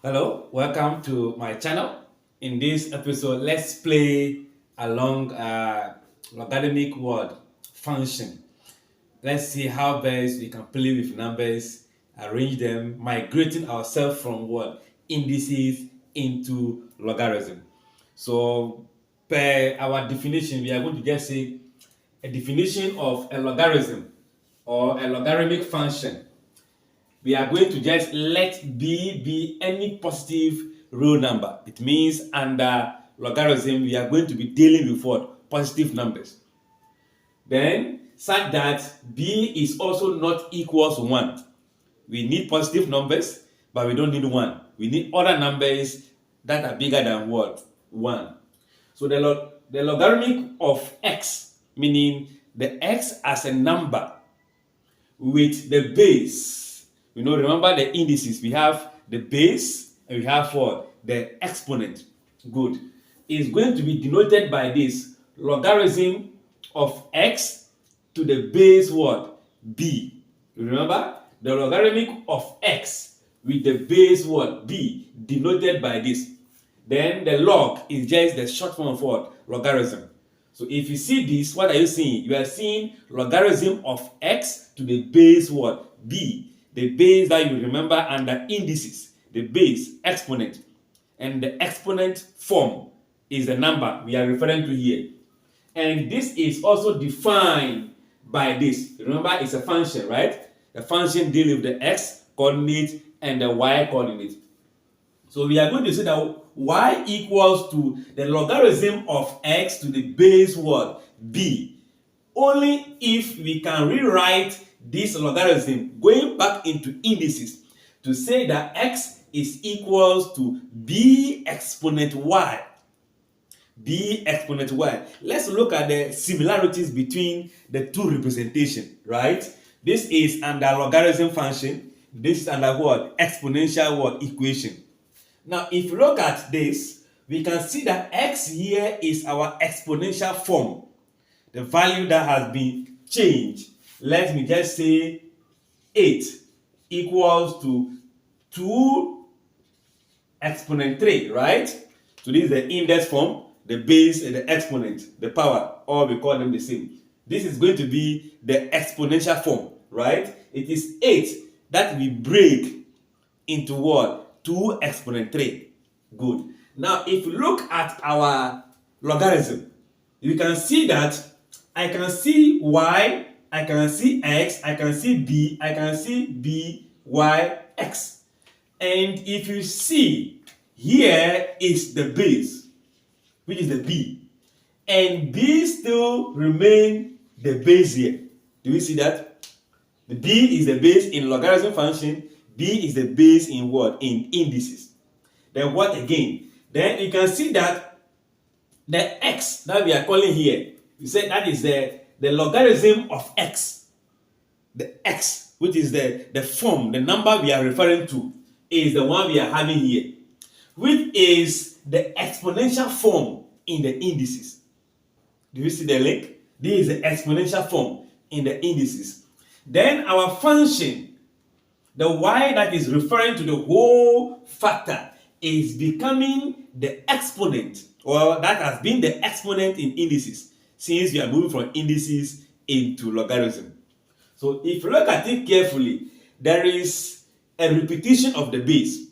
Hello, welcome to my channel. In this episode, let's play along logarithmic word function. Let's see how best we can play with numbers, arrange them, migrating ourselves from what indices into logarithm. So, per our definition, we are going to just say a definition of a logarithm or a logarithmic function. We are going to just let b be any positive real number. It means under logarithm we are going to be dealing with what? Positive numbers. Then such that b is also not equals 1. We need positive numbers, but we don't need 1. We need other numbers that are bigger than what? 1. So the logarithmic of x, meaning the x as a number with the base. Remember the indices. We have the base and we have what? The exponent. Good. Is going to be denoted by this logarithm of x to the base what? B. Remember? The logarithmic of x with the base what? B, denoted by this. Then the log is just the short form of what? Logarithm. So if you see this, what are you seeing? You are seeing logarithm of x to the base what? B. The base that you remember under indices. The base, exponent. And the exponent form is the number we are referring to here. And this is also defined by this. Remember, it's a function, right? The function deals with the x coordinate and the y coordinate. So we are going to say that y equals to the logarithm of x to the base what? B. Only if we can rewrite this logarithm going back into indices to say that x is equals to b exponent y. B exponent y. Let's look at the similarities between the two representations, right? This is under logarithm function. This is under what? Exponential what? Equation. Now, if you look at this, we can see that x here is our exponential form. The value that has been changed. Let me just say 8 equals to 2 exponent 3, right? So this is the index form, the base and the exponent, the power, all we call them the same. This is going to be the exponential form, right? It is 8 that we break into what? 2 exponent 3. Good. Now, if you look at our logarithm, you can see that I can see y, I can see x, I can see b, I can see b, y, x. And if you see, here is the base, which is the b. And b still remain the base here. Do you see that? The b is the base in logarithm function. B is the base in what? In indices. Then what again? Then you can see that the x that we are calling here, you say that is the logarithm of x. The x, which is the form, the number we are referring to, is the one we are having here, which is the exponential form in the indices. Do you see the link? This is the exponential form in the indices. Then our function, the y that is referring to the whole factor, is becoming the exponent, or that has been the exponent in indices since we are moving from indices into logarithm. So if you look at it carefully, there is a repetition of the base.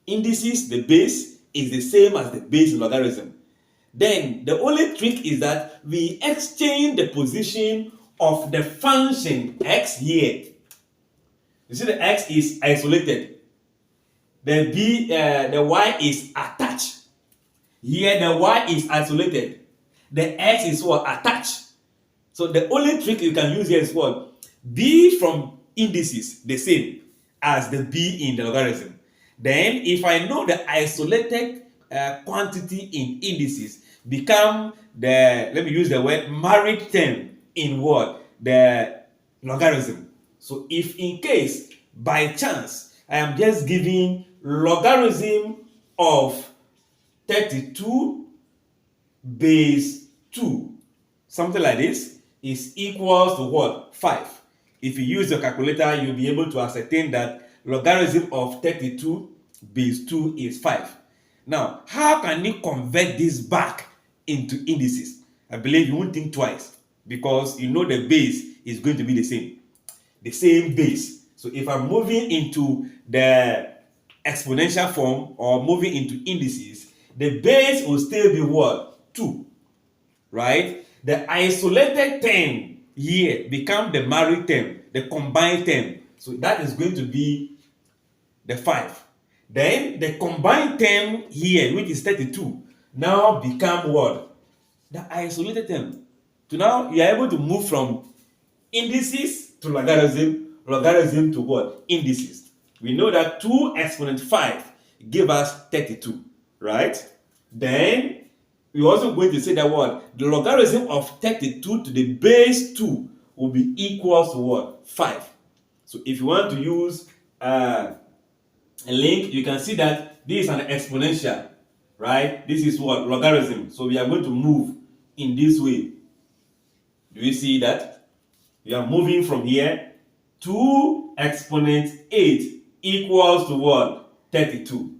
Indices, the base, is the same as the base in logarithm. Then the only trick is that we exchange the position of the function x here. You see the x is isolated. The y is attached. Here the y is isolated. The x is what? Attached. So the only trick you can use here is what? B from indices, the same as the b in the logarithm. Then if I know the isolated quantity in indices become the, let me use the word, married term in what? The logarithm. So if in case by chance I am just giving logarithm of 32 base 2, something like this, is equals to what? 5. If you use your calculator, you'll be able to ascertain that logarithm of 32 base 2 is 5. Now, how can you convert this back into indices? I believe you won't think twice because you know the base is going to be the same base. So if I'm moving into the exponential form or moving into indices, the base will still be what? 2, right? The isolated term here become the married term, the combined term. So that is going to be the 5. Then the combined term here, which is 32, now become what? The isolated term. So now you are able to move from indices to logarithm, logarithm to what? Indices. We know that 2 exponent 5 give us 32, right? Then we're also going to say that what? The logarithm of 32 to the base 2 will be equal to what? 5. So if you want to use a link, you can see that this is an exponential, right? This is what? Logarithm. So we are going to move in this way. Do you see that? We are moving from here. 2 exponent 8 equals to what? 32.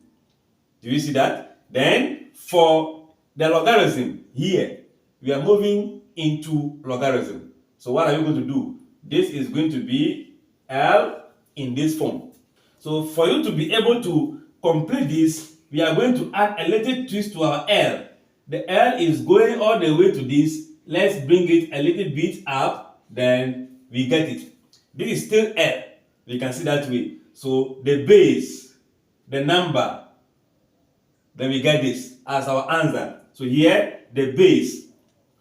Do you see that? Then for the logarithm here, we are moving into logarithm. So what are you going to do? This is going to be L in this form. So for you to be able to complete this, we are going to add a little twist to our L. The L is going all the way to this. Let's bring it a little bit up, then we get it. This is still L. We can see that way. So the base, the number, then we get this as our answer. So here, the base,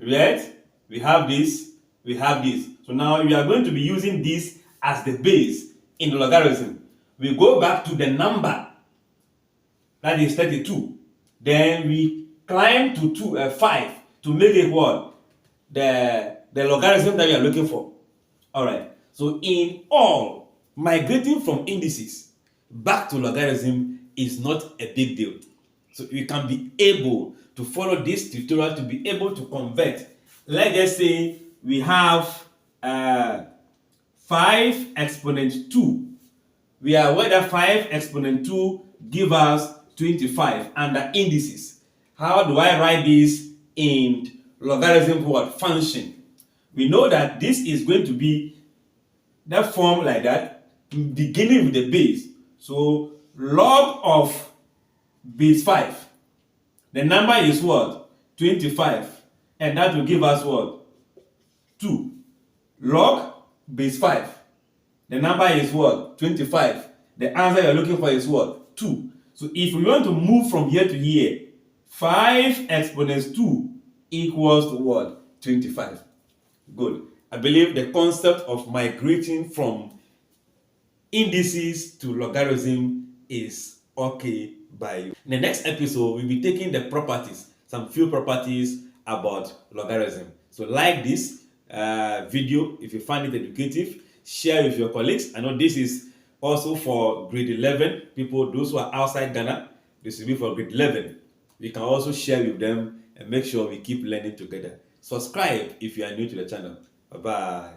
right? We have this, we have this. So now we are going to be using this as the base in the logarithm. We go back to the number, that is 32. Then we climb to 5 to make it what? The logarithm that we are looking for. All right. So in all, migrating from indices back to logarithm is not a big deal. So you can be able to follow this tutorial to be able to convert. Let's just say we have 5 exponent 2. We are aware that 5 exponent 2 give us 25 under indices. How do I write this in logarithm what? Function. We know that this is going to be that form like that, beginning with the base. So log of base 5. The number is what? 25. And that will give us what? 2. Log base 5. The number is what? 25. The answer you're looking for is what? 2. So if we want to move from here to here, 5 exponents 2 equals to what? 25. Good. I believe the concept of migrating from indices to logarithm is okay by you. In the next episode, we'll be taking the properties, some few properties about logarithm. So like this video if you find it educative, share with your colleagues. I know this is also for grade 11 people, those who are outside Ghana. This will be for grade 11. We can also share with them and make sure we keep learning together. Subscribe if you are new to the channel. Bye bye.